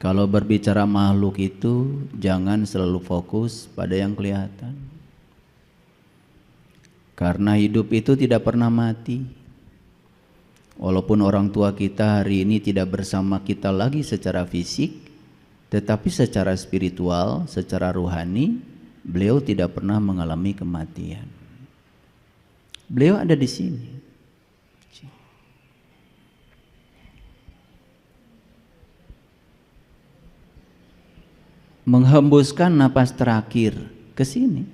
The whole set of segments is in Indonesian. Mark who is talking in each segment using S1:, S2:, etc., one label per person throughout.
S1: Kalau berbicara makhluk itu jangan selalu fokus pada yang kelihatan. Karena hidup itu tidak pernah mati. Walaupun orang tua kita hari ini tidak bersama kita lagi secara fisik, tetapi secara spiritual, secara rohani, beliau tidak pernah mengalami kematian. Beliau ada di sini. Menghembuskan napas terakhir ke sini.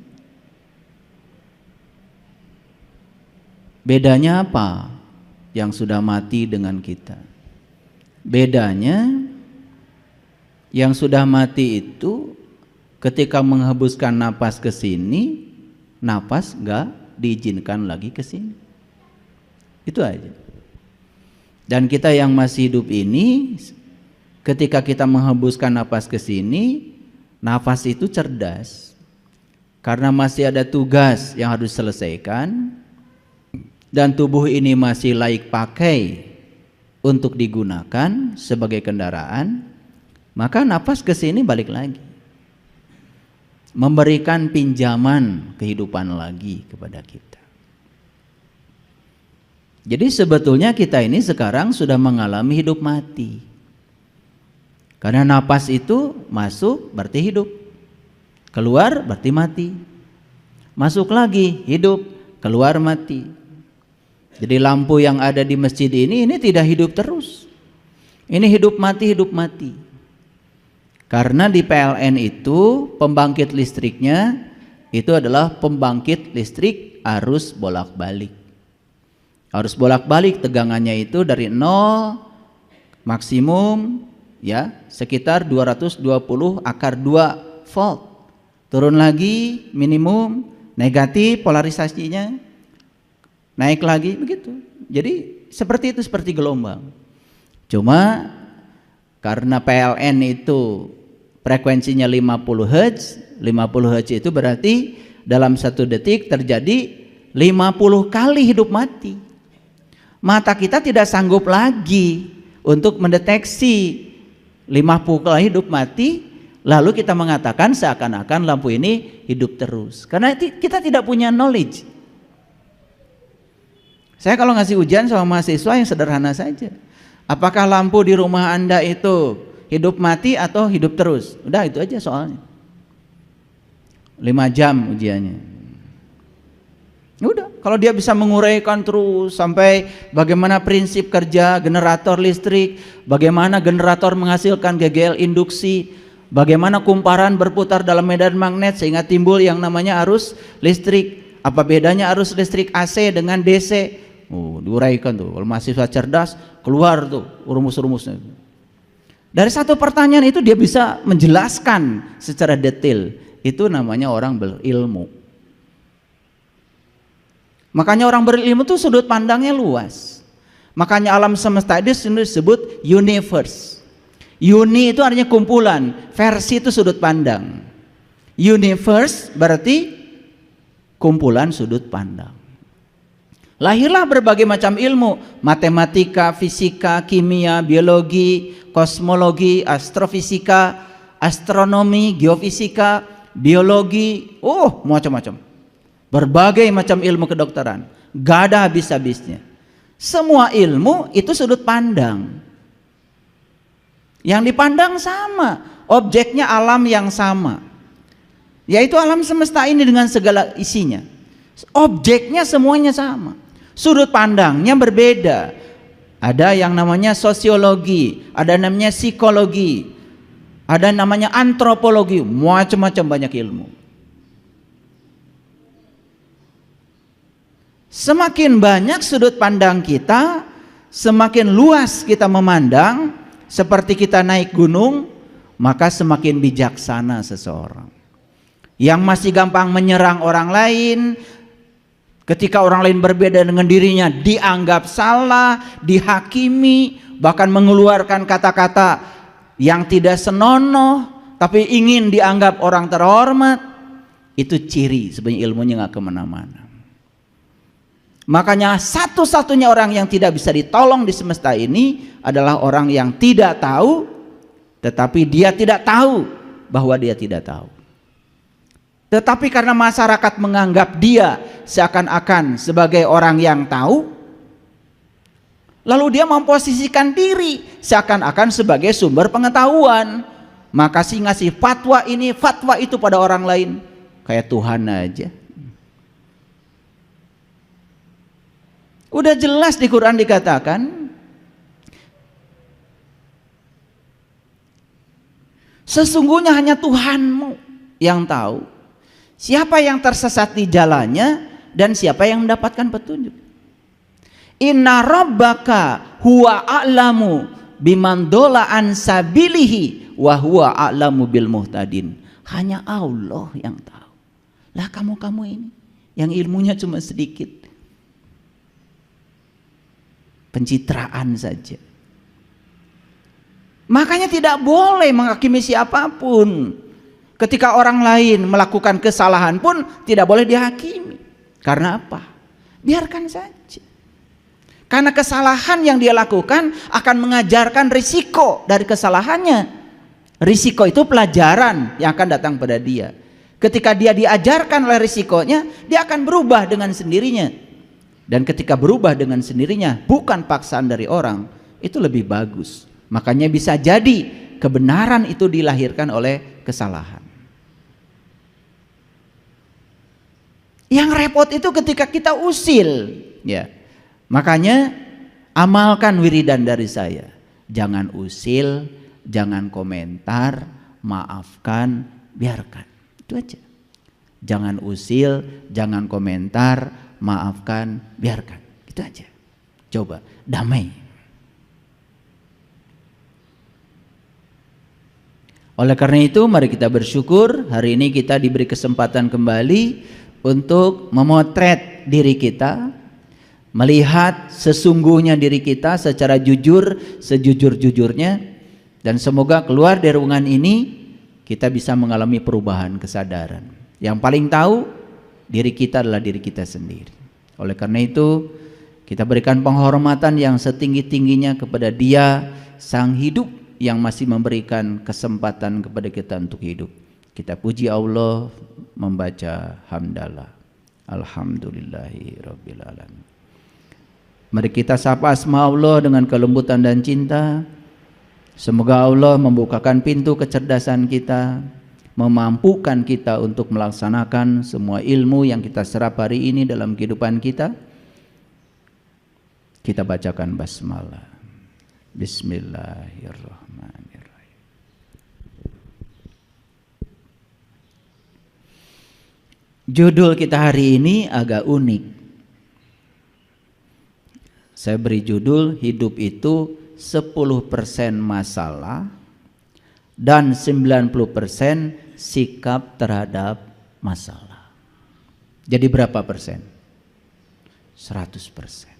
S1: Bedanya apa yang sudah mati dengan kita? Bedanya yang sudah mati itu ketika menghembuskan napas ke sini, napas enggak diizinkan lagi ke sini. Itu aja. Dan kita yang masih hidup ini, ketika kita menghembuskan napas ke sini, nafas itu cerdas, karena masih ada tugas yang harus diselesaikan, dan tubuh ini masih layak pakai untuk digunakan sebagai kendaraan, maka nafas ke sini balik lagi, memberikan pinjaman kehidupan lagi kepada kita. Jadi sebetulnya kita ini sekarang sudah mengalami hidup mati. Karena napas itu masuk berarti hidup, keluar berarti mati, masuk lagi hidup, keluar mati. Jadi lampu yang ada di masjid ini tidak hidup terus, ini hidup mati. Karena di PLN itu pembangkit listriknya itu adalah pembangkit listrik arus bolak-balik. Arus bolak-balik tegangannya itu dari 0 maksimum ya sekitar 220 akar 2 volt, turun lagi minimum negatif polarisasinya, naik lagi begitu. Jadi seperti itu, seperti gelombang. Cuma karena PLN itu frekuensinya 50 Hz, 50 Hz itu berarti dalam 1 detik terjadi 50 kali hidup mati. Mata kita tidak sanggup lagi untuk mendeteksi 50 kali hidup mati, lalu kita mengatakan seakan-akan lampu ini hidup terus. Karena kita tidak punya knowledge. Saya kalau ngasih ujian sama mahasiswa yang sederhana saja. Apakah lampu di rumah Anda itu hidup mati atau hidup terus? Udah itu aja soalnya. 5 jam ujiannya. Udah, kalau dia bisa menguraikan terus sampai bagaimana prinsip kerja generator listrik, bagaimana generator menghasilkan GGL induksi, bagaimana kumparan berputar dalam medan magnet sehingga timbul yang namanya arus listrik, apa bedanya arus listrik AC dengan DC, diuraikan tuh. Kalau mahasiswa cerdas keluar tuh rumus-rumusnya. Dari satu pertanyaan itu dia bisa menjelaskan secara detail. Itu namanya orang berilmu. Makanya orang berilmu itu sudut pandangnya luas. Makanya alam semesta itu disebut universe. Uni itu artinya kumpulan, versi itu sudut pandang. Universe berarti kumpulan sudut pandang. Lahirlah berbagai macam ilmu, matematika, fisika, kimia, biologi, kosmologi, astrofisika, astronomi, geofisika, biologi, macam-macam. Berbagai macam ilmu kedokteran, gak ada habis-habisnya. Semua ilmu itu sudut pandang. Yang dipandang sama, objeknya alam yang sama, yaitu alam semesta ini dengan segala isinya. Objeknya semuanya sama, sudut pandangnya berbeda. Ada yang namanya sosiologi, ada namanya psikologi, ada namanya antropologi, macam-macam banyak ilmu. Semakin banyak sudut pandang kita, semakin luas kita memandang, seperti kita naik gunung, maka semakin bijaksana seseorang. Yang masih gampang menyerang orang lain, ketika orang lain berbeda dengan dirinya, dianggap salah, dihakimi, bahkan mengeluarkan kata-kata yang tidak senonoh, tapi ingin dianggap orang terhormat, itu ciri sebenarnya ilmunya nggak kemana-mana. Makanya satu-satunya orang yang tidak bisa ditolong di semesta ini adalah orang yang tidak tahu tetapi dia tidak tahu bahwa dia tidak tahu. Tetapi karena masyarakat menganggap dia seakan-akan sebagai orang yang tahu, lalu dia memposisikan diri seakan-akan sebagai sumber pengetahuan. Maka si ngasih fatwa ini, fatwa itu pada orang lain, kayak Tuhan aja. Udah jelas di Quran dikatakan, sesungguhnya hanya Tuhanmu yang tahu siapa yang tersesat di jalannya dan siapa yang mendapatkan petunjuk. Inna rabbaka huwa a'lamu biman dola an sabilihi wa huwa a'lamu bil muhtadin. Hanya Allah yang tahu. Lah kamu ini yang ilmunya cuma sedikit, pencitraan saja. Makanya tidak boleh menghakimi siapapun. Ketika orang lain melakukan kesalahan pun tidak boleh dihakimi. Karena apa? Biarkan saja. Karena kesalahan yang dia lakukan akan mengajarkan risiko dari kesalahannya. Risiko itu pelajaran yang akan datang pada dia. Ketika dia diajarkan oleh risikonya, dia akan berubah dengan sendirinya. Dan ketika berubah dengan sendirinya, bukan paksaan dari orang, itu lebih bagus. Makanya bisa jadi kebenaran itu dilahirkan oleh kesalahan. Yang repot itu ketika kita usil, ya. Makanya amalkan wiridan dari saya. Jangan usil, jangan komentar, maafkan, biarkan. Itu aja. Jangan usil, jangan komentar, maafkan, biarkan. Itu aja. Coba damai. Oleh karena itu mari kita bersyukur hari ini kita diberi kesempatan kembali untuk memotret diri kita, melihat sesungguhnya diri kita secara jujur, sejujur-jujurnya, dan semoga keluar dari ruangan ini kita bisa mengalami perubahan kesadaran. Yang paling tahu diri kita adalah diri kita sendiri. Oleh karena itu kita berikan penghormatan yang setinggi-tingginya kepada Dia Sang Hidup yang masih memberikan kesempatan kepada kita untuk hidup. Kita puji Allah membaca hamdalah. Alhamdulillahi rabbil alamin. Mari kita sapa asma Allah dengan kelembutan dan cinta. Semoga Allah membukakan pintu kecerdasan kita, memampukan kita untuk melaksanakan semua ilmu yang kita serap hari ini dalam kehidupan kita. Kita bacakan basmalah. Bismillahirrahmanirrahim. Judul kita hari ini agak unik. Saya beri judul hidup itu 10% masalah dan 90% sikap terhadap masalah. Jadi berapa persen? 100%.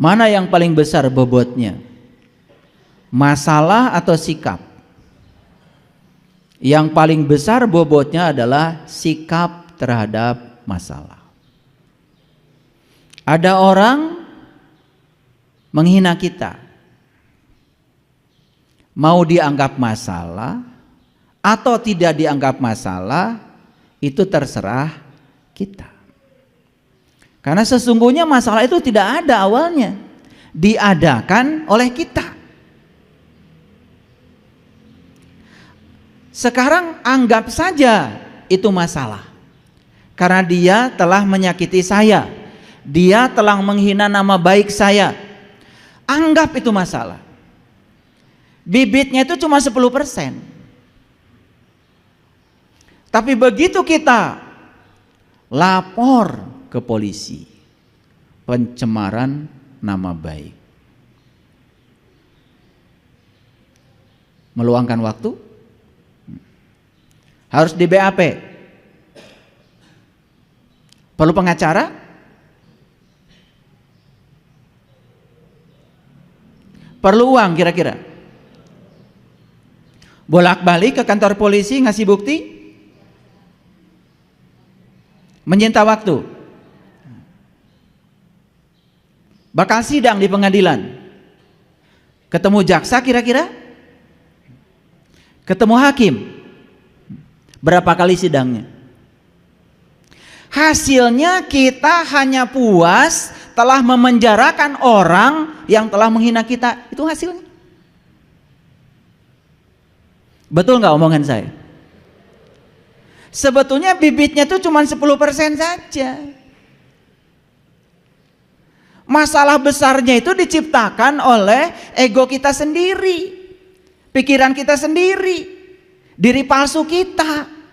S1: Mana yang paling besar bobotnya? Masalah atau sikap? Yang paling besar bobotnya adalah sikap terhadap masalah. Ada orang menghina kita, mau dianggap masalah atau tidak dianggap masalah, itu terserah kita. Karena sesungguhnya masalah itu tidak ada awalnya, diadakan oleh kita. Sekarang anggap saja itu masalah, karena dia telah menyakiti saya, dia telah menghina nama baik saya. Anggap itu masalah. Bibitnya itu cuma 10%. Tapi begitu kita lapor ke polisi, pencemaran nama baik, meluangkan waktu, harus di BAP, perlu pengacara, perlu uang kira-kira, bolak-balik ke kantor polisi ngasih bukti, menyita waktu. Bakal sidang di pengadilan, ketemu jaksa kira-kira ketemu hakim. Berapa kali sidangnya? Hasilnya kita hanya puas telah memenjarakan orang yang telah menghina kita. Itu hasilnya. Betul nggak omongan saya? Sebetulnya bibitnya itu cuma 10% saja. Masalah besarnya itu diciptakan oleh ego kita sendiri, pikiran kita sendiri, diri palsu kita.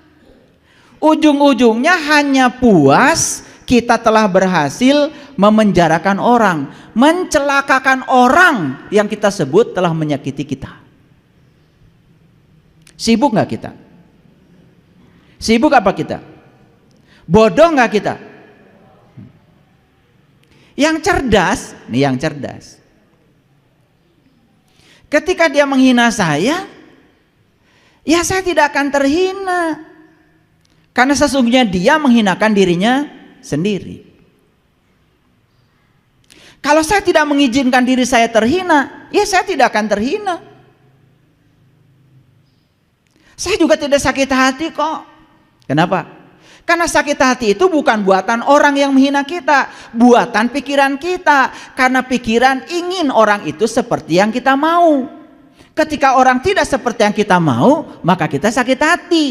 S1: Ujung-ujungnya hanya puas kita telah berhasil memenjarakan orang, mencelakakan orang yang kita sebut telah menyakiti kita. Sibuk nggak kita? Sibuk apa kita? Bodoh nggak kita? Yang cerdas, nih yang cerdas. Ketika dia menghina saya, ya saya tidak akan terhina. Karena sesungguhnya dia menghinakan dirinya sendiri. Kalau saya tidak mengizinkan diri saya terhina, ya saya tidak akan terhina. Saya juga tidak sakit hati kok. Kenapa? Karena sakit hati itu bukan buatan orang yang menghina kita, buatan pikiran kita. Karena pikiran ingin orang itu seperti yang kita mau. Ketika orang tidak seperti yang kita mau, maka kita sakit hati.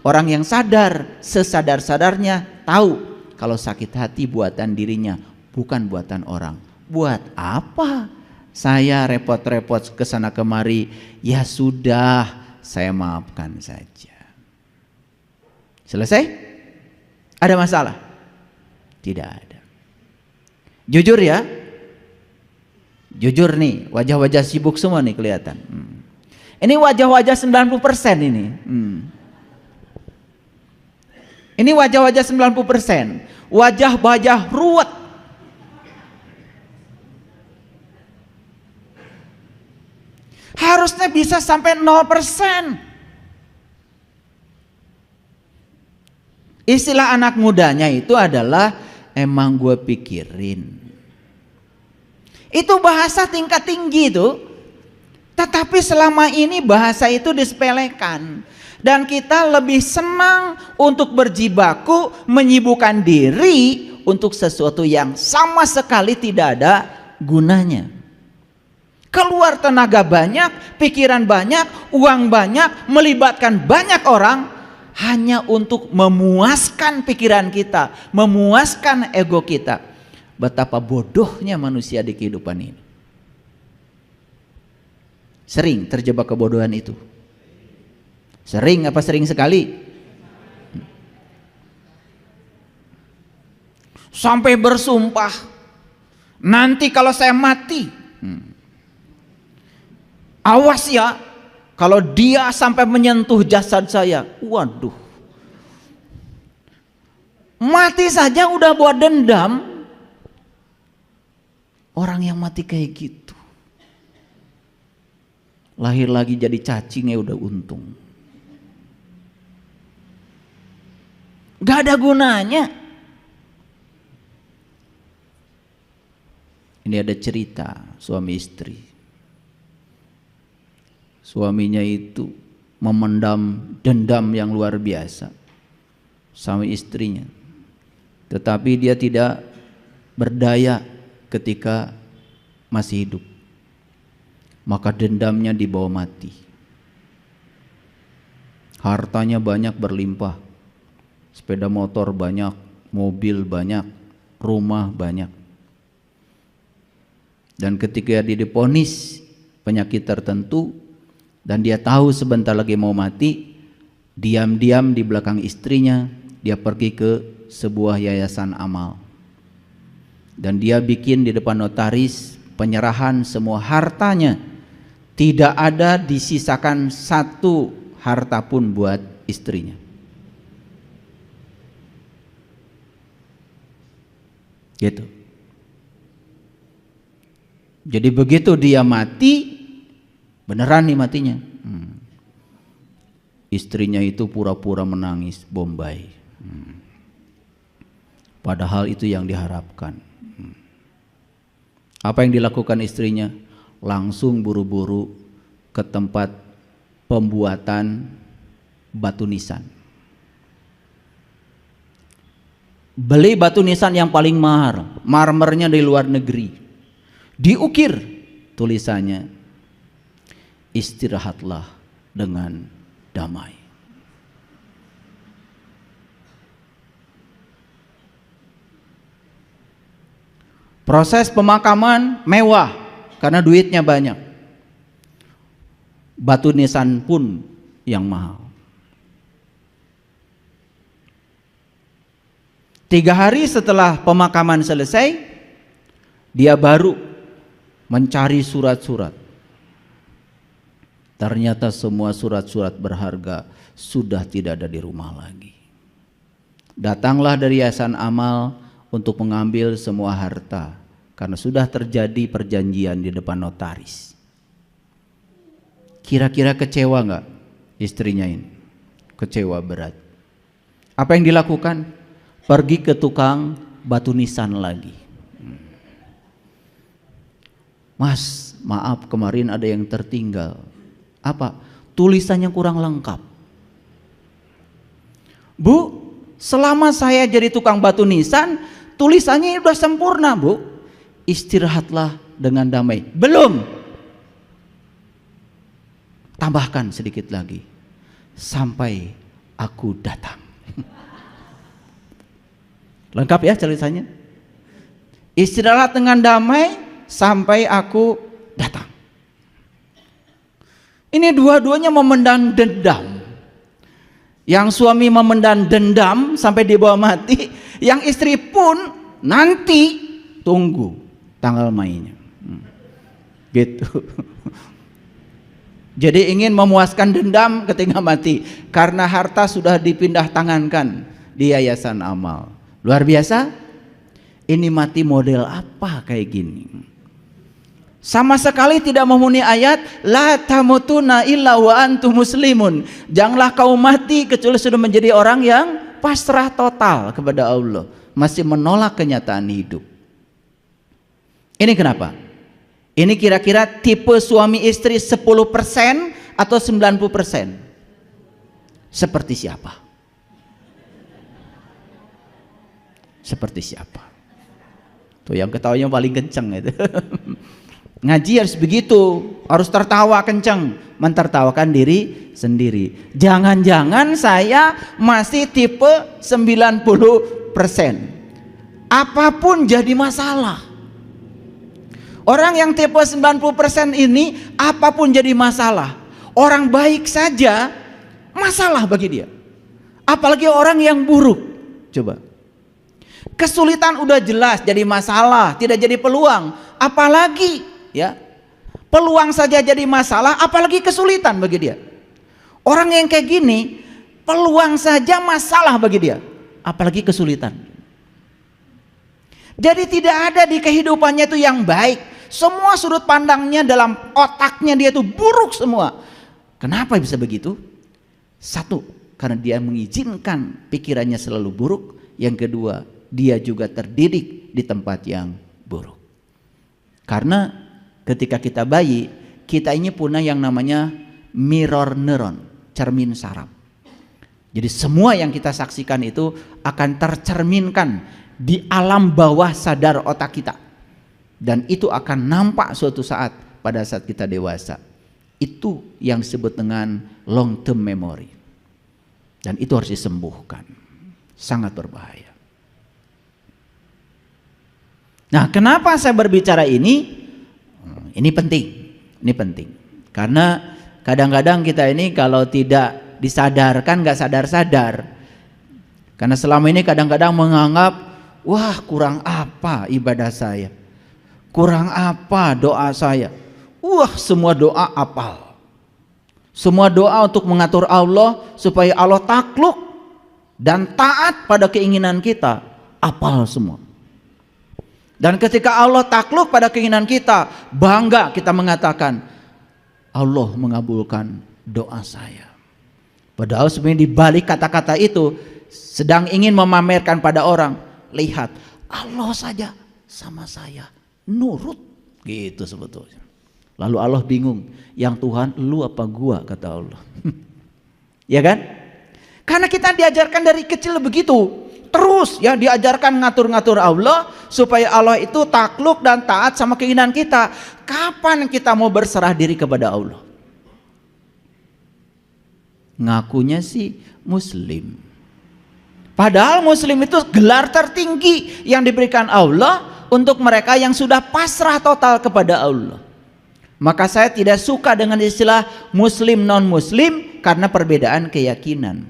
S1: Orang yang sadar, sesadar-sadarnya tahu kalau sakit hati buatan dirinya, bukan buatan orang. Buat apa saya repot-repot kesana kemari? Ya sudah, saya maafkan saja. Selesai? Ada masalah? Tidak ada. Jujur ya, jujur nih, wajah-wajah sibuk semua nih kelihatan. Ini wajah-wajah 90% ini. Ini wajah-wajah 90%. Wajah-wajah ruwet. Harusnya bisa sampai 0%. Istilah anak mudanya itu adalah emang gue pikirin. Itu bahasa tingkat tinggi itu. Tetapi selama ini bahasa itu disepelekan. Dan kita lebih senang untuk berjibaku menyibukkan diri untuk sesuatu yang sama sekali tidak ada gunanya. Keluar tenaga banyak, pikiran banyak, uang banyak, melibatkan banyak orang hanya untuk memuaskan pikiran kita, memuaskan ego kita. Betapa bodohnya manusia di kehidupan ini. Sering terjebak kebodohan itu. Sering apa sering sekali? Sampai bersumpah, nanti kalau saya mati, awas ya, kalau dia sampai menyentuh jasad saya, waduh, mati saja udah buat dendam. Orang yang mati kayak gitu, lahir lagi jadi cacing ya udah untung. Gak ada gunanya. Ini ada cerita suami istri. Suaminya itu memendam dendam yang luar biasa sama istrinya. Tetapi dia tidak berdaya ketika masih hidup. Maka dendamnya dibawa mati. Hartanya banyak berlimpah. Sepeda motor banyak, mobil banyak, rumah banyak. Dan ketika dia divonis penyakit tertentu dan dia tahu sebentar lagi mau mati, diam-diam di belakang istrinya dia pergi ke sebuah yayasan amal. Dan dia bikin di depan notaris penyerahan semua hartanya. Tidak ada disisakan satu harta pun buat istrinya. Gitu. Jadi begitu dia mati, beneran nih matinya. Istrinya itu pura-pura menangis Bombay. Padahal itu yang diharapkan. Apa yang dilakukan istrinya? Langsung buru-buru ke tempat pembuatan batu nisan. Beli batu nisan yang paling mahal, marmernya dari luar negeri. Diukir tulisannya, istirahatlah dengan damai. Proses pemakaman mewah karena duitnya banyak. Batu nisan pun yang mahal. 3 hari setelah pemakaman selesai, dia baru mencari surat-surat. Ternyata semua surat-surat berharga sudah tidak ada di rumah lagi. Datanglah dari Yayasan Amal untuk mengambil semua harta karena sudah terjadi perjanjian di depan notaris. Kira-kira kecewa nggak istrinya ini? Kecewa berat. Apa yang dilakukan? Pergi ke tukang batu nisan lagi. Mas, maaf kemarin ada yang tertinggal. Apa? Tulisannya kurang lengkap. Bu, selama saya jadi tukang batu nisan, tulisannya sudah sempurna, Bu. Istirahatlah dengan damai. Belum. Tambahkan sedikit lagi. Sampai aku datang. Lengkap ya tulisannya. Istirahat dengan damai sampai aku datang. Ini dua-duanya memendam dendam. Yang suami memendam dendam sampai dibawa mati, yang istri pun nanti tunggu tanggal mainnya. Gitu. Jadi ingin memuaskan dendam ketika mati karena harta sudah dipindah tangankan di Yayasan Amal. Luar biasa. Ini mati model apa kayak gini? Sama sekali tidak memenuhi ayat la tamutuna illa wa antum muslimun. Janganlah kau mati kecuali sudah menjadi orang yang pasrah total kepada Allah, masih menolak kenyataan hidup. Ini kenapa? Ini kira-kira tipe suami istri 10% atau 90%? Seperti siapa? Seperti siapa? Tuh yang ketawanya paling kenceng itu. Ngaji harus begitu, harus tertawa kenceng, mentertawakan diri sendiri. Jangan-jangan saya masih tipe 90%. Apapun jadi masalah. Orang yang tipe 90% ini apapun jadi masalah. Orang baik saja masalah bagi dia. Apalagi orang yang buruk. Coba. Kesulitan udah jelas jadi masalah, tidak jadi peluang. Apalagi ya peluang saja jadi masalah, apalagi kesulitan bagi dia. Orang yang kayak gini peluang saja masalah bagi dia, apalagi kesulitan. Jadi tidak ada di kehidupannya itu yang baik. Semua sudut pandangnya dalam otaknya dia itu buruk semua. Kenapa bisa begitu? Satu, karena dia mengizinkan pikirannya selalu buruk. Yang kedua, dia juga terdidik di tempat yang buruk. Karena ketika kita bayi, kita ini punya yang namanya mirror neuron, cermin saraf. Jadi semua yang kita saksikan itu akan tercerminkan di alam bawah sadar otak kita. Dan itu akan nampak suatu saat pada saat kita dewasa. Itu yang disebut dengan long term memory. Dan itu harus disembuhkan. Sangat berbahaya. Nah, kenapa saya berbicara ini? Ini penting. Ini penting. Karena kadang-kadang kita ini kalau tidak disadarkan gak sadar-sadar. Karena selama ini kadang-kadang menganggap, wah kurang apa ibadah saya, kurang apa doa saya. Wah semua doa apal. Semua doa untuk mengatur Allah supaya Allah takluk dan taat pada keinginan kita, apal semua. Dan ketika Allah takluk pada keinginan kita, bangga kita mengatakan, Allah mengabulkan doa saya. Padahal sebenarnya di balik kata-kata itu sedang ingin memamerkan pada orang, lihat Allah saja sama saya nurut gitu sebetulnya. Lalu Allah bingung, yang Tuhan lu apa gua, kata Allah. Ya kan? Karena kita diajarkan dari kecil begitu. Terus ya diajarkan ngatur-ngatur Allah supaya Allah itu takluk dan taat sama keinginan kita. Kapan kita mau berserah diri kepada Allah? Ngakunya sih Muslim. Padahal Muslim itu gelar tertinggi yang diberikan Allah untuk mereka yang sudah pasrah total kepada Allah. Maka saya tidak suka dengan istilah Muslim non-Muslim karena perbedaan keyakinan.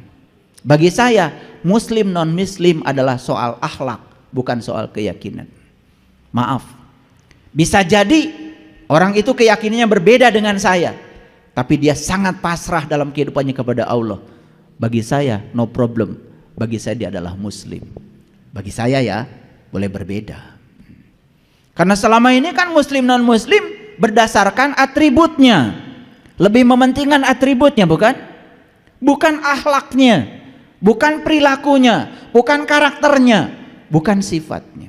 S1: Bagi saya, Muslim non-Muslim adalah soal akhlak, bukan soal keyakinan. Maaf, bisa jadi orang itu keyakinannya berbeda dengan saya, tapi dia sangat pasrah dalam kehidupannya kepada Allah. Bagi saya, no problem. Bagi saya dia adalah Muslim. Bagi saya ya, boleh berbeda. Karena selama ini kan Muslim non-Muslim berdasarkan atributnya. Lebih mementingkan atributnya, bukan? Bukan akhlaknya. Bukan perilakunya, bukan karakternya, bukan sifatnya.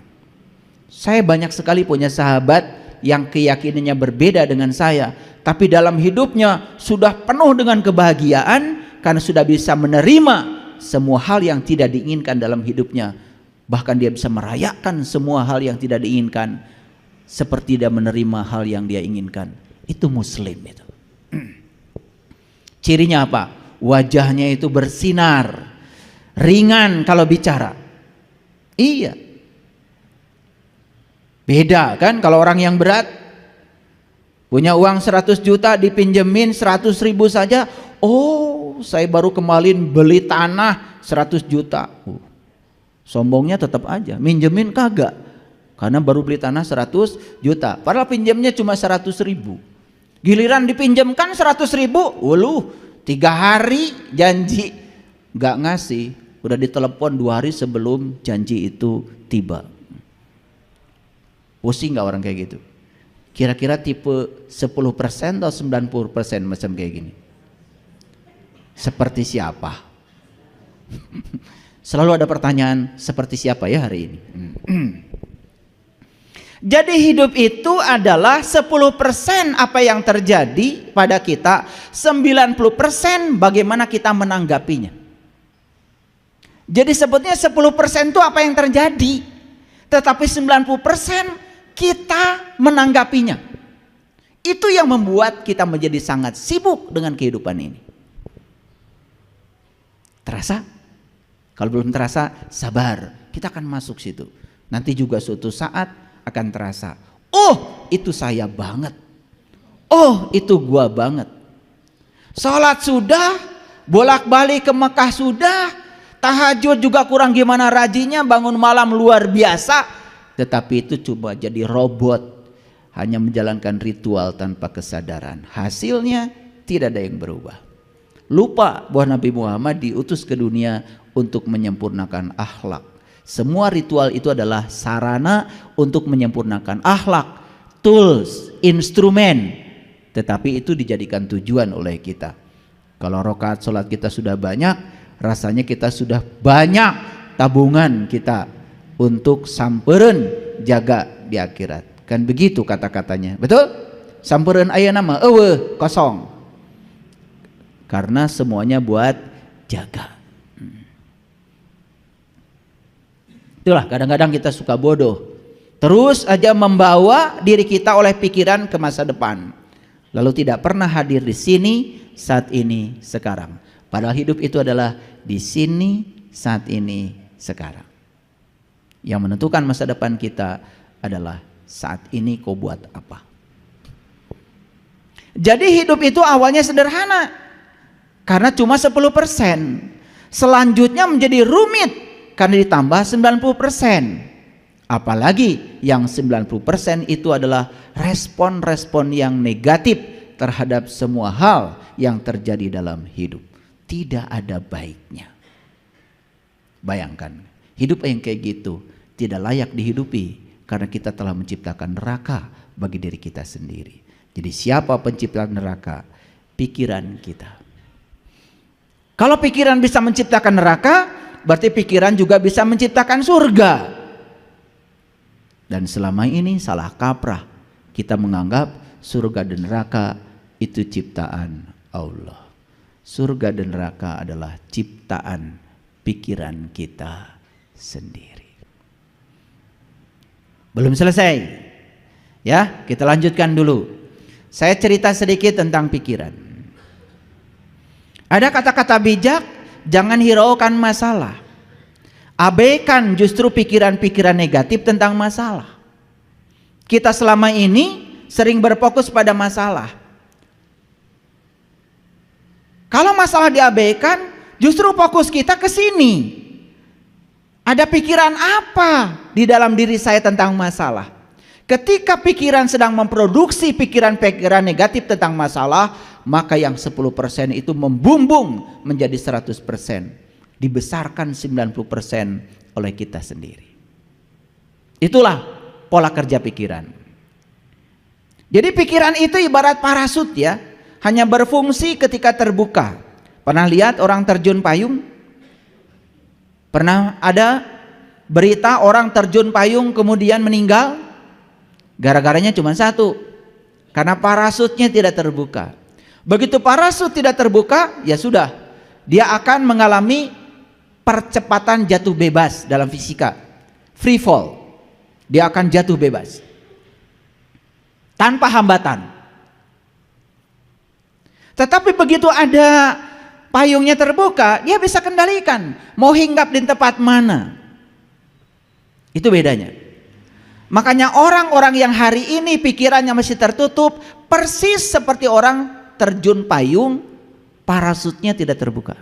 S1: Saya banyak sekali punya sahabat yang keyakinannya berbeda dengan saya, tapi dalam hidupnya sudah penuh dengan kebahagiaan karena sudah bisa menerima semua hal yang tidak diinginkan dalam hidupnya. Bahkan dia bisa merayakan semua hal yang tidak diinginkan seperti dia menerima hal yang dia inginkan. Itu Muslim itu. Cirinya apa? Wajahnya itu bersinar, ringan kalau bicara. Iya. Beda kan kalau orang yang berat, punya uang 100 juta dipinjemin 100 ribu saja. Oh, saya baru kemarin beli tanah 100 juta. Sombongnya tetap aja, minjemin kagak. Karena baru beli tanah 100 juta. Padahal pinjamnya cuma 100 ribu. Giliran dipinjamkan 100 ribu, 3 hari janji nggak ngasih, udah ditelepon 2 hari sebelum janji itu tiba. Pusing nggak orang kayak gitu? Kira-kira tipe 10% atau 90% macam kayak gini? Seperti siapa? Selalu ada pertanyaan, seperti siapa ya hari ini? Jadi hidup itu adalah 10% apa yang terjadi pada kita, 90% bagaimana kita menanggapinya. Jadi sebetulnya 10% itu apa yang terjadi, tetapi 90% kita menanggapinya. Itu yang membuat kita menjadi sangat sibuk dengan kehidupan ini. Terasa? Kalau belum terasa, sabar, kita akan masuk situ. Nanti juga suatu saat akan terasa, oh itu saya banget, oh itu gua banget. Sholat sudah, bolak-balik ke Mekah sudah, tahajud juga kurang gimana rajinnya, bangun malam luar biasa, tetapi itu coba jadi robot, hanya menjalankan ritual tanpa kesadaran. Hasilnya tidak ada yang berubah. Lupa bahwa Nabi Muhammad diutus ke dunia untuk menyempurnakan akhlak. Semua ritual itu adalah sarana untuk menyempurnakan akhlak, tools, instrumen, tetapi itu dijadikan tujuan oleh kita. Kalau rakaat sholat kita sudah banyak, rasanya kita sudah banyak tabungan kita untuk sampereun jaga di akhirat. Kan begitu kata-katanya, betul? Sampereun aya nama eueuh kosong. Karena semuanya buat jaga. Itulah kadang-kadang kita suka bodoh. Terus aja membawa diri kita oleh pikiran ke masa depan. Lalu tidak pernah hadir di sini, saat ini, sekarang. Padahal hidup itu adalah di sini, saat ini, sekarang. Yang menentukan masa depan kita adalah saat ini kau buat apa. Jadi hidup itu awalnya sederhana. Karena cuma 10%. Selanjutnya menjadi rumit karena ditambah 90%. Apalagi yang 90% itu adalah respon-respon yang negatif terhadap semua hal yang terjadi dalam hidup. Tidak ada baiknya. Bayangkan, hidup yang kayak gitu tidak layak dihidupi karena kita telah menciptakan neraka bagi diri kita sendiri. Jadi siapa pencipta neraka? Pikiran kita. Kalau pikiran bisa menciptakan neraka, berarti pikiran juga bisa menciptakan surga. Dan selama ini salah kaprah, kita menganggap surga dan neraka itu ciptaan Allah. Surga dan neraka adalah ciptaan pikiran kita sendiri. Belum selesai. Ya, kita lanjutkan dulu. Saya cerita sedikit tentang pikiran. Ada kata-kata bijak, jangan hiraukan masalah. Abaikan justru pikiran-pikiran negatif tentang masalah. Kita selama ini sering berfokus pada masalah. Kalau masalah diabaikan, justru fokus kita ke sini. Ada pikiran apa di dalam diri saya tentang masalah? Ketika pikiran sedang memproduksi pikiran-pikiran negatif tentang masalah, maka yang 10% itu membumbung menjadi 100%. Dibesarkan 90% oleh kita sendiri. Itulah pola kerja pikiran. Jadi pikiran itu ibarat parasut ya, hanya berfungsi ketika terbuka. Pernah lihat orang terjun payung? Pernah ada berita orang terjun payung kemudian meninggal? Gara-garanya cuma satu, karena parasutnya tidak terbuka. Begitu parasut tidak terbuka, ya sudah, dia akan mengalami percepatan jatuh bebas dalam fisika, free fall. Dia akan jatuh bebas tanpa hambatan. Tetapi begitu ada payungnya terbuka, dia bisa kendalikan mau hinggap di tempat mana. Itu bedanya. Makanya orang-orang yang hari ini pikirannya masih tertutup, persis seperti orang terjun payung, parasutnya tidak terbuka.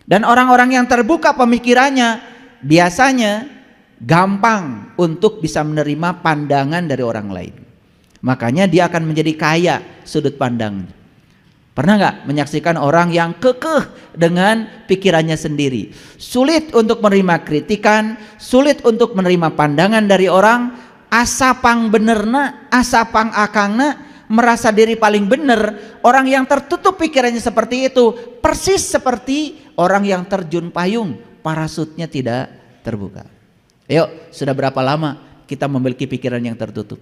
S1: Dan orang-orang yang terbuka pemikirannya biasanya gampang untuk bisa menerima pandangan dari orang lain. Makanya dia akan menjadi kaya sudut pandang. Pernah nggak menyaksikan orang yang kekeh dengan pikirannya sendiri? Sulit untuk menerima kritikan, sulit untuk menerima pandangan dari orang, asapang benerna, asapang akangna, merasa diri paling benar. Orang yang tertutup pikirannya seperti itu, persis seperti orang yang terjun payung, parasutnya tidak terbuka. Ayo, sudah berapa lama kita memiliki pikiran yang tertutup?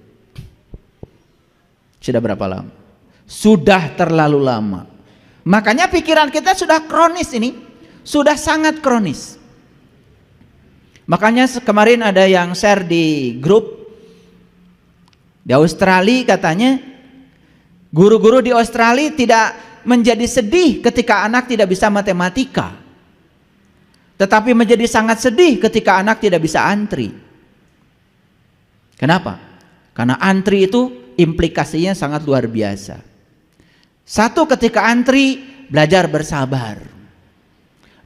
S1: Sudah berapa lama? Sudah terlalu lama. Makanya pikiran kita sudah kronis ini, sudah sangat kronis. Makanya kemarin ada yang share di grup di Australia, katanya guru-guru di Australia tidak menjadi sedih ketika anak tidak bisa matematika, tetapi menjadi sangat sedih ketika anak tidak bisa antri. Kenapa? Karena antri itu implikasinya sangat luar biasa. Satu, ketika antri belajar bersabar.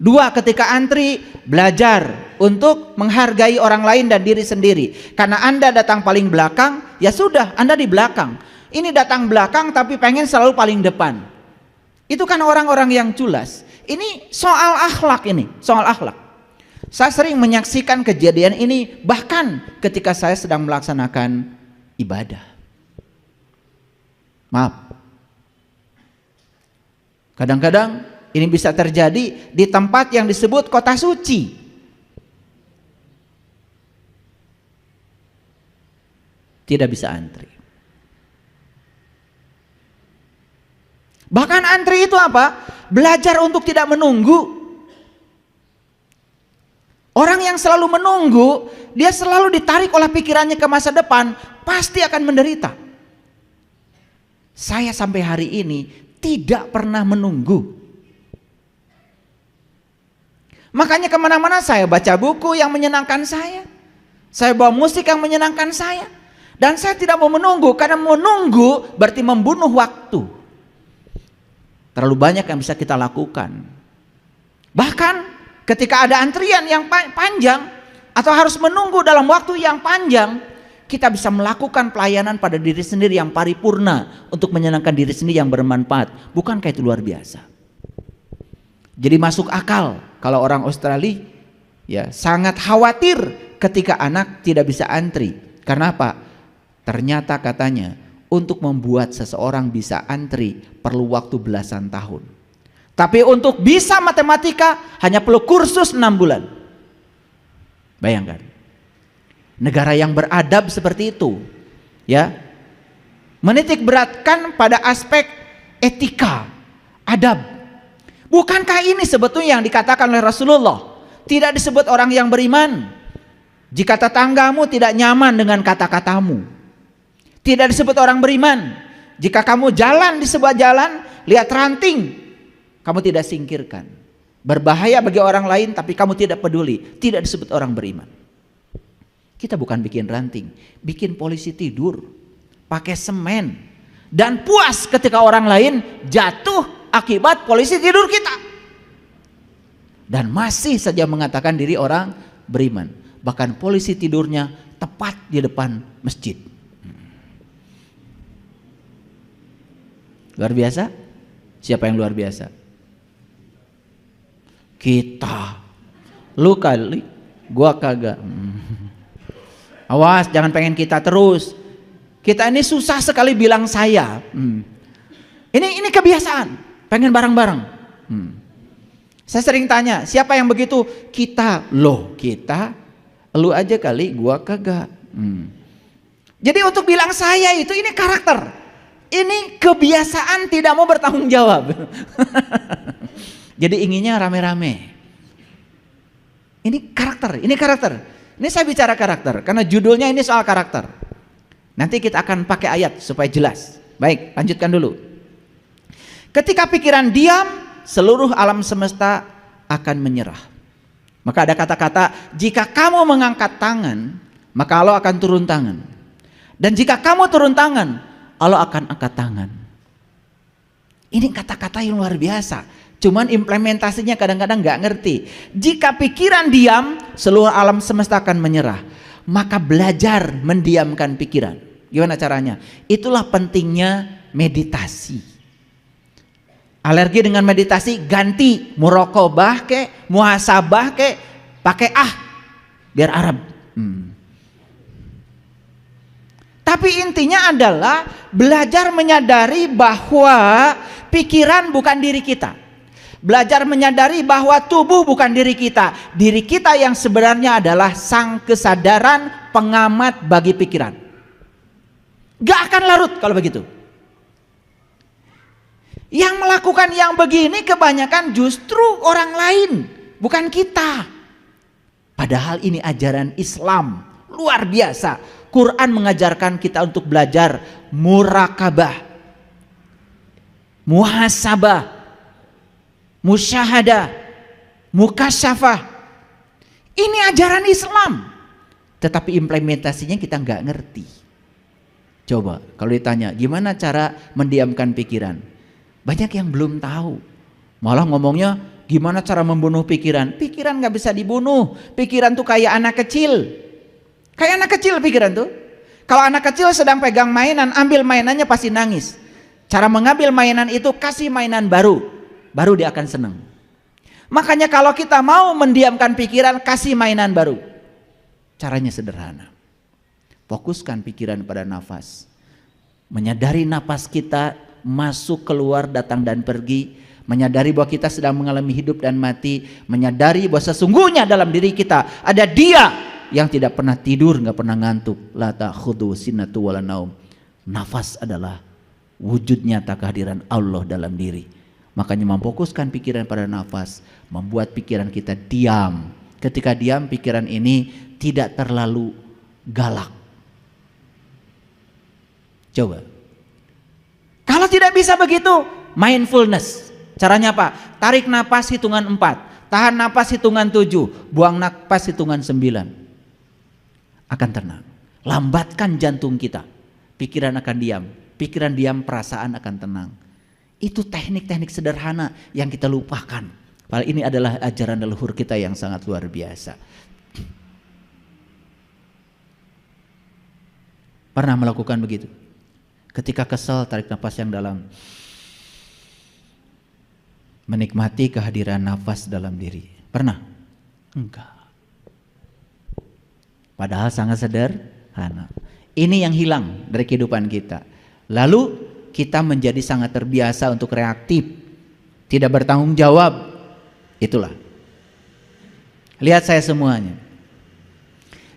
S1: Dua, ketika antri belajar untuk menghargai orang lain dan diri sendiri. Karena Anda datang paling belakang, ya sudah, Anda di belakang. Ini datang belakang tapi pengen selalu paling depan. Itu kan orang-orang yang culas. Ini soal akhlak ini, soal akhlak. Saya sering menyaksikan kejadian ini bahkan ketika saya sedang melaksanakan ibadah. Maaf. Kadang-kadang ini bisa terjadi di tempat yang disebut kota suci. Tidak bisa antri. Bahkan antri itu apa? Belajar untuk tidak menunggu. Orang yang selalu menunggu, dia selalu ditarik oleh pikirannya ke masa depan, pasti akan menderita. Saya sampai hari ini tidak pernah menunggu. Makanya kemana-mana saya baca buku yang menyenangkan saya bawa musik yang menyenangkan saya, dan saya tidak mau menunggu, karena menunggu berarti membunuh waktu. Terlalu banyak yang bisa kita lakukan. Bahkan ketika ada antrian yang panjang atau harus menunggu dalam waktu yang panjang, kita bisa melakukan pelayanan pada diri sendiri yang paripurna untuk menyenangkan diri sendiri yang bermanfaat. Bukankah itu luar biasa? Jadi masuk akal kalau orang Australia ya sangat khawatir ketika anak tidak bisa antri. Karena apa? Ternyata katanya untuk membuat seseorang bisa antri perlu waktu belasan tahun. Tapi untuk bisa matematika hanya perlu kursus 6 bulan. Bayangkan. Negara yang beradab seperti itu, ya, Menitik beratkan pada aspek etika, adab. Bukankah ini sebetulnya yang dikatakan oleh Rasulullah? Tidak disebut orang yang beriman jika tetanggamu tidak nyaman dengan kata-katamu. Tidak disebut orang beriman jika kamu jalan di sebuah jalan, lihat ranting, kamu tidak singkirkan. Berbahaya bagi orang lain tapi kamu tidak peduli. Tidak disebut orang beriman. Kita bukan bikin ranting, bikin polisi tidur pakai semen dan puas ketika orang lain jatuh akibat polisi tidur kita, dan masih saja mengatakan diri orang beriman. Bahkan polisi tidurnya tepat di depan masjid. Luar biasa? Siapa yang luar biasa? Kita. Lu kali, gua kagak. Awas, jangan pengen kita terus. Kita ini susah sekali bilang saya. Ini kebiasaan, pengen bareng-bareng. Saya sering tanya, siapa yang begitu? Kita, loh kita, lu aja kali, gua kagak. Jadi untuk bilang saya itu ini karakter, ini kebiasaan tidak mau bertanggung jawab. Jadi inginnya rame-rame. Ini karakter, ini karakter. Ini saya bicara karakter karena judulnya ini soal karakter. Nanti kita akan pakai ayat supaya jelas. Baik, lanjutkan dulu. Ketika pikiran diam, seluruh alam semesta akan menyerah. Maka ada kata-kata, jika kamu mengangkat tangan, maka Allah akan turun tangan. Dan jika kamu turun tangan, Allah akan angkat tangan. Ini kata-kata yang luar biasa. Cuman implementasinya kadang-kadang nggak ngerti. Jika pikiran diam, seluruh alam semesta akan menyerah. Maka belajar mendiamkan pikiran. Gimana caranya? Itulah pentingnya meditasi. Alergi dengan meditasi, ganti muraqabah ke, muhasabah ke, pakai biar Arab. Tapi intinya adalah belajar menyadari bahwa pikiran bukan diri kita. Belajar menyadari bahwa tubuh bukan diri kita. Diri kita yang sebenarnya adalah sang kesadaran pengamat bagi pikiran. Gak akan larut kalau begitu. Yang melakukan yang begini kebanyakan justru orang lain, bukan kita. Padahal ini ajaran Islam luar biasa. Quran mengajarkan kita untuk belajar murakabah, muhasabah, musyahadah, mukasyafah. Ini ajaran Islam. Tetapi implementasinya kita nggak ngerti. Coba kalau ditanya gimana cara mendiamkan pikiran, banyak yang belum tahu. Malah ngomongnya gimana cara membunuh pikiran. Pikiran nggak bisa dibunuh. Pikiran tuh kayak anak kecil. Kayak anak kecil pikiran tuh. Kalau anak kecil sedang pegang mainan, ambil mainannya pasti nangis. Cara mengambil mainan itu kasih mainan baru dia akan senang. Makanya kalau kita mau mendiamkan pikiran, kasih mainan baru. Caranya sederhana. Fokuskan pikiran pada nafas. Menyadari nafas kita masuk, keluar, datang dan pergi. Menyadari bahwa kita sedang mengalami hidup dan mati. Menyadari bahwa sesungguhnya dalam diri kita ada Dia yang tidak pernah tidur, nggak pernah ngantuk. La ta'khudhu sinatu wala naum. Nafas adalah wujud nyata kehadiran Allah dalam diri. Makanya memfokuskan pikiran pada nafas membuat pikiran kita diam. Ketika diam, pikiran ini tidak terlalu galak. Coba. Kalau tidak bisa begitu, mindfulness. Caranya apa? Tarik napas hitungan 4, tahan napas hitungan 7, buang napas hitungan 9. Akan tenang. Lambatkan jantung kita. Pikiran akan diam. Pikiran diam, perasaan akan tenang. Itu teknik-teknik sederhana yang kita lupakan. Padahal ini adalah ajaran leluhur kita yang sangat luar biasa. Pernah melakukan begitu? Ketika kesal, tarik nafas yang dalam. Menikmati kehadiran nafas dalam diri. Pernah? Enggak. Padahal sangat sederhana. Ini yang hilang dari kehidupan kita. Lalu kita menjadi sangat terbiasa untuk reaktif, tidak bertanggung jawab. Itulah. Lihat saya semuanya.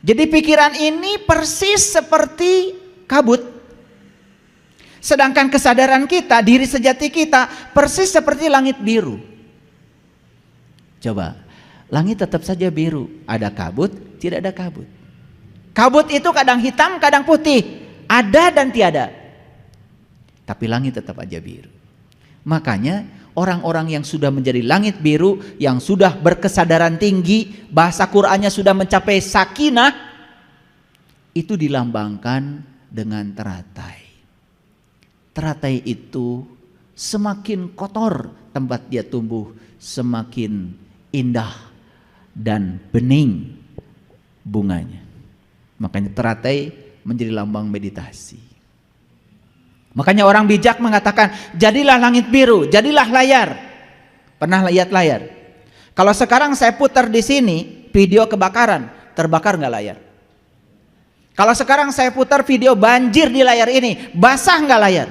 S1: Jadi pikiran ini persis seperti kabut. Sedangkan kesadaran kita, diri sejati kita persis seperti langit biru. Coba, langit tetap saja biru, ada kabut, tidak ada kabut. Kabut itu kadang hitam, kadang putih, ada dan tiada. Tapi langit tetap aja biru. Makanya orang-orang yang sudah menjadi langit biru, yang sudah berkesadaran tinggi, bahasa Qur'annya sudah mencapai sakinah, itu dilambangkan dengan teratai. Teratai itu semakin kotor tempat dia tumbuh, semakin indah dan bening bunganya. Makanya teratai menjadi lambang meditasi. Makanya orang bijak mengatakan, jadilah langit biru, jadilah layar. Pernah lihat layar? Kalau sekarang saya putar di sini video kebakaran, terbakar nggak layar? Kalau sekarang saya putar video banjir di layar ini, basah nggak layar?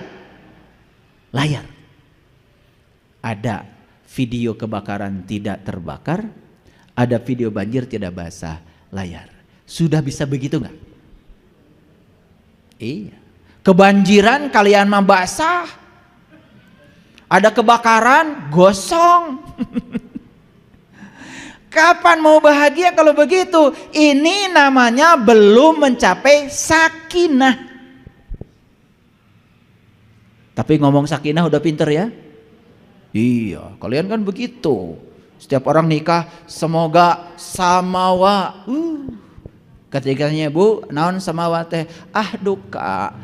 S1: Layar. Ada video kebakaran tidak terbakar, ada video banjir tidak basah, layar. Sudah bisa begitu nggak? Iya. Kebanjiran kalian mah basah, ada kebakaran gosong. Kapan mau bahagia kalau begitu? Ini namanya belum mencapai sakinah. Tapi ngomong sakinah udah pinter ya? Iya, kalian kan begitu. Setiap orang nikah semoga samawa. Ketiganya bu, naon samawa teh? Ah duka.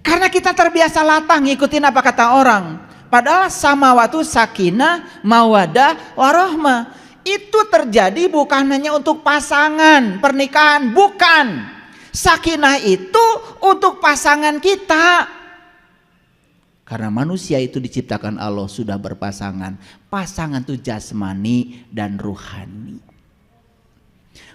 S1: Karena kita terbiasa latah ngikutin apa kata orang. Padahal samawa itu sakinah, mawadah, warahmah. Itu terjadi bukan hanya untuk pasangan, pernikahan, bukan. Sakinah itu untuk pasangan kita. Karena manusia itu diciptakan Allah sudah berpasangan. Pasangan itu jasmani dan ruhani.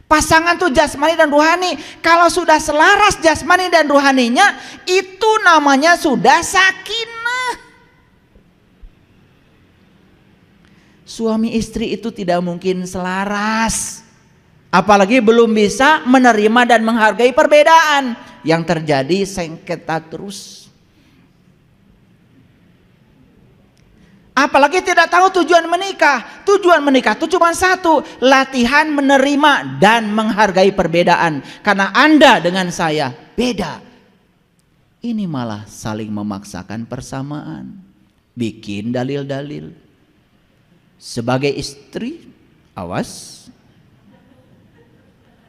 S1: Pasangan itu jasmani dan ruhani. Kalau sudah selaras jasmani dan ruhaninya, itu namanya sudah sakinah. Suami istri itu tidak mungkin selaras. Apalagi belum bisa menerima dan menghargai perbedaan. Yang terjadi sengketa terus. Apalagi tidak tahu tujuan menikah. Tujuan menikah itu cuma satu, latihan menerima dan menghargai perbedaan. Karena Anda dengan saya beda. Ini malah saling memaksakan persamaan. Bikin dalil-dalil. Sebagai istri, awas.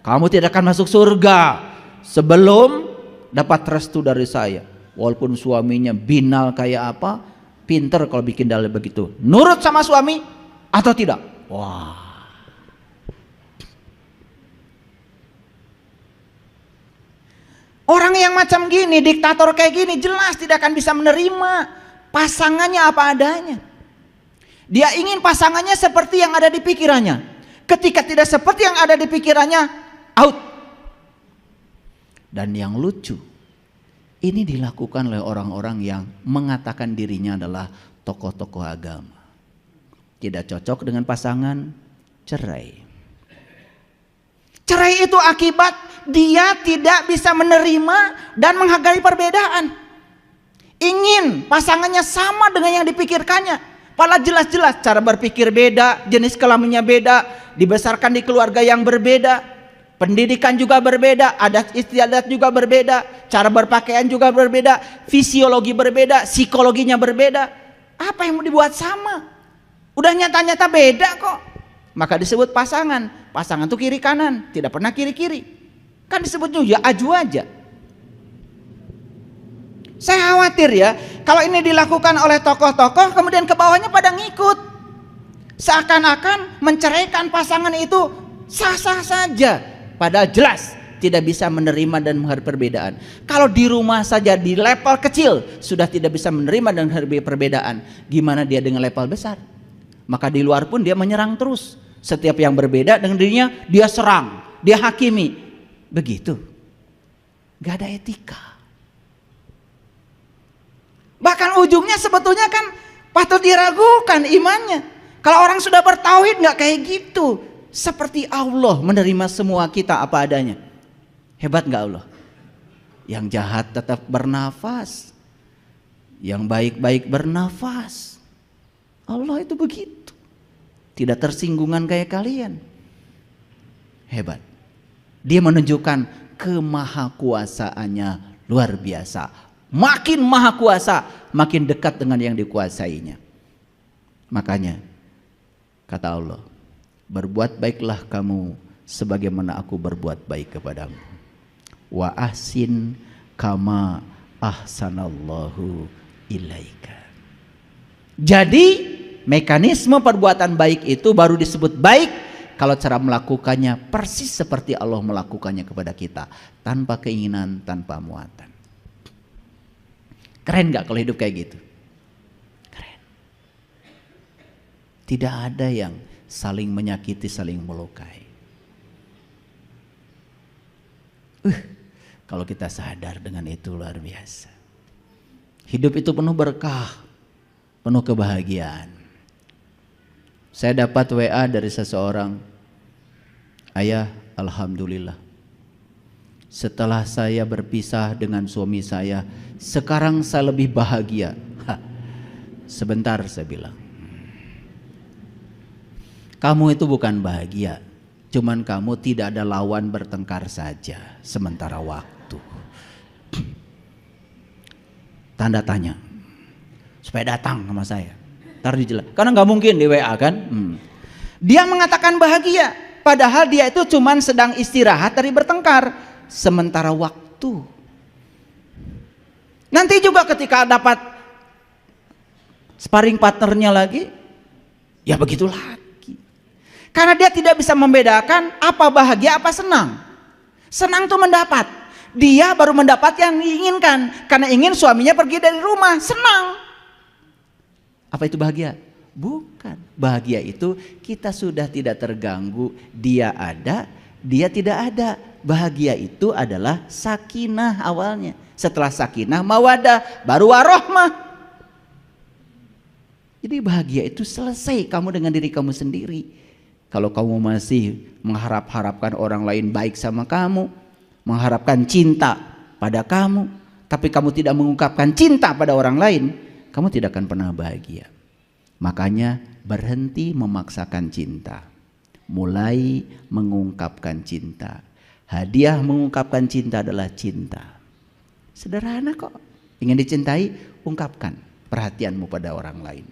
S1: Kamu tidak akan masuk surga sebelum dapat restu dari saya. Walaupun suaminya binal kayak apa, pinter kalau bikin dalil begitu. Nurut sama suami atau tidak? Wah. Orang yang macam gini, diktator kayak gini, jelas tidak akan bisa menerima pasangannya apa adanya. Dia ingin pasangannya seperti yang ada di pikirannya. Ketika tidak seperti yang ada di pikirannya, out. Dan yang lucu, ini dilakukan oleh orang-orang yang mengatakan dirinya adalah tokoh-tokoh agama. Tidak cocok dengan pasangan, cerai. Cerai itu akibat dia tidak bisa menerima dan menghargai perbedaan. Ingin pasangannya sama dengan yang dipikirkannya. Padahal jelas-jelas cara berpikir beda, jenis kelaminnya beda, dibesarkan di keluarga yang berbeda, pendidikan juga berbeda, adat istiadat juga berbeda, cara berpakaian juga berbeda, fisiologi berbeda, psikologinya berbeda. Apa yang mau dibuat sama? Udah nyata-nyata beda kok. Maka disebut pasangan. Pasangan tuh kiri kanan, tidak pernah kiri-kiri. Kan disebutnya ya aju aja. Saya khawatir ya, kalau ini dilakukan oleh tokoh-tokoh, kemudian ke bawahnya pada ngikut. Seakan-akan menceraikan pasangan itu sah-sah saja. Padahal jelas tidak bisa menerima dan menghargai perbedaan. Kalau di rumah saja di level kecil sudah tidak bisa menerima dan menghargai perbedaan, gimana dia dengan level besar? Maka di luar pun dia menyerang terus. Setiap yang berbeda dengan dirinya dia serang, dia hakimi. Begitu. Gak ada etika. Bahkan ujungnya sebetulnya kan patut diragukan imannya. Kalau orang sudah bertauhid gak kayak gitu. Seperti Allah menerima semua kita apa adanya. Hebat gak Allah? Yang jahat tetap bernafas, yang baik-baik bernafas. Allah itu begitu, tidak tersinggungan kayak kalian. Hebat. Dia menunjukkan kemahakuasaannya luar biasa. Makin maha kuasa, makin dekat dengan yang dikuasainya. Makanya kata Allah, berbuat baiklah kamu sebagaimana aku berbuat baik kepadamu. Wa ahsin kama ahsanallahu ilaika. Jadi mekanisme perbuatan baik itu baru disebut baik kalau cara melakukannya persis seperti Allah melakukannya kepada kita, tanpa keinginan, tanpa muatan. Keren gak kalau hidup kayak gitu? Keren. Tidak ada yang saling menyakiti, saling melukai. Kalau kita sadar dengan itu luar biasa. Hidup itu penuh berkah, penuh kebahagiaan. Saya dapat WA dari seseorang, ayah, alhamdulillah, setelah saya berpisah dengan suami saya, sekarang saya lebih bahagia. Sebentar, saya bilang, kamu itu bukan bahagia, cuman kamu tidak ada lawan bertengkar saja sementara waktu. Tanda tanya, supaya datang sama saya. Ntar dijelaskan, karena nggak mungkin di WA kan. Dia mengatakan bahagia, padahal dia itu cuman sedang istirahat dari bertengkar sementara waktu. Nanti juga ketika dapat sparring partnernya lagi, ya begitu lagi. Karena dia tidak bisa membedakan apa bahagia apa senang. Senang tuh mendapat, dia baru mendapat yang diinginkan. Karena ingin suaminya pergi dari rumah, senang. Apa itu bahagia? Bukan. Bahagia itu kita sudah tidak terganggu, dia ada, dia tidak ada. Bahagia itu adalah sakinah awalnya. Setelah sakinah mawadah, baru warohmah. Jadi bahagia itu selesai kamu dengan diri kamu sendiri. Kalau kamu masih mengharapkan orang lain baik sama kamu, mengharapkan cinta pada kamu, tapi kamu tidak mengungkapkan cinta pada orang lain, kamu tidak akan pernah bahagia. Makanya berhenti memaksakan cinta, mulai mengungkapkan cinta. Hadiah mengungkapkan cinta adalah cinta. Sederhana kok. Ingin dicintai, ungkapkan perhatianmu pada orang lain.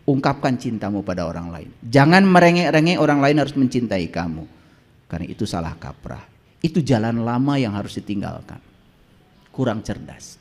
S1: Ungkapkan cintamu pada orang lain. Jangan merengek-rengek orang lain harus mencintai kamu, karena itu salah kaprah. Itu jalan lama yang harus ditinggalkan. Kurang cerdas.